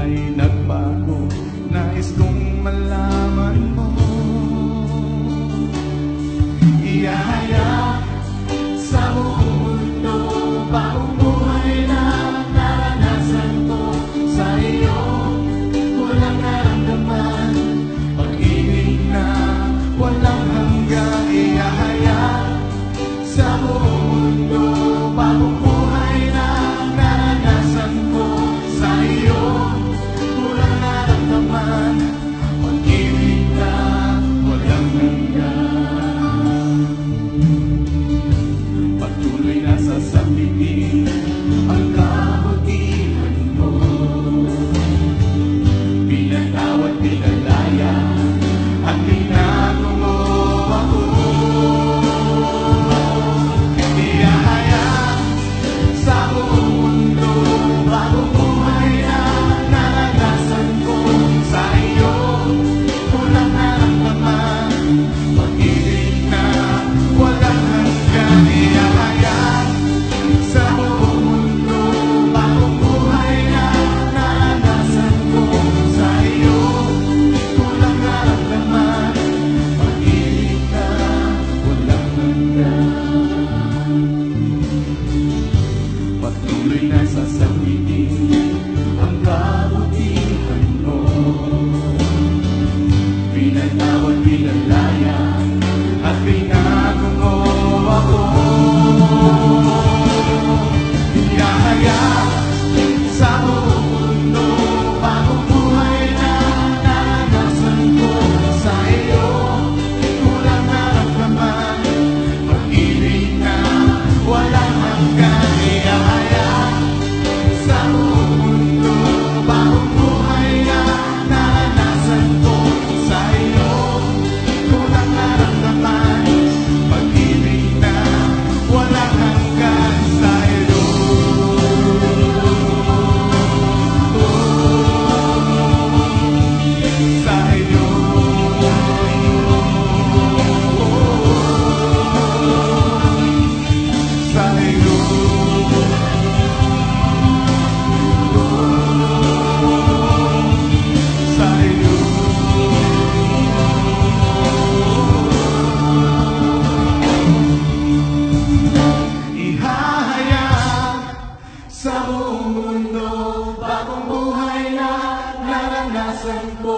ay nagbago. Nais kong malaman mo. Ihahayag sa buong mundo, bagong buhay na naranasan ko sa iyo. Walang naramdaman, pag-ibig na walang hanggan. Ihahayag sa buong mundo, bagong buhay na naranasan ko sa iyo. Walang naramdaman, pag-ibig na walang hanggan. Patuloy na sasabihin ang kabutihan mo, pinatawad, pinalaya at binago mo ako. Ihahayag sa buong mundo, bagong buhay na naranasan ko sa iyo. Walang naramdaman, pag-ibig na walang hanggan. Ihahayag sa buong mundo, bagong buhay na naranasan ko sa iyo. Walang naramdaman, pag-ibig na walang hanggan. Patuloy na sasabihin ang kabutihan mo, pinatawad, pinalaya at binago mo ako. Ihahayag sa buong mundo, bagong buhay na naranasan ko sa iyo. Walang naramdaman, pag-ibig na walang hanggan. Ihahayag sa buong mundo, bagong buhay na naranasan ko sa iyo. Walang naramdaman, pag-ibig na walang hanggan sa iyo. Sa iyo. Sa iyo. Sa iyo. Ihahayag sa buong mundo, bagong buhay na naranasan ko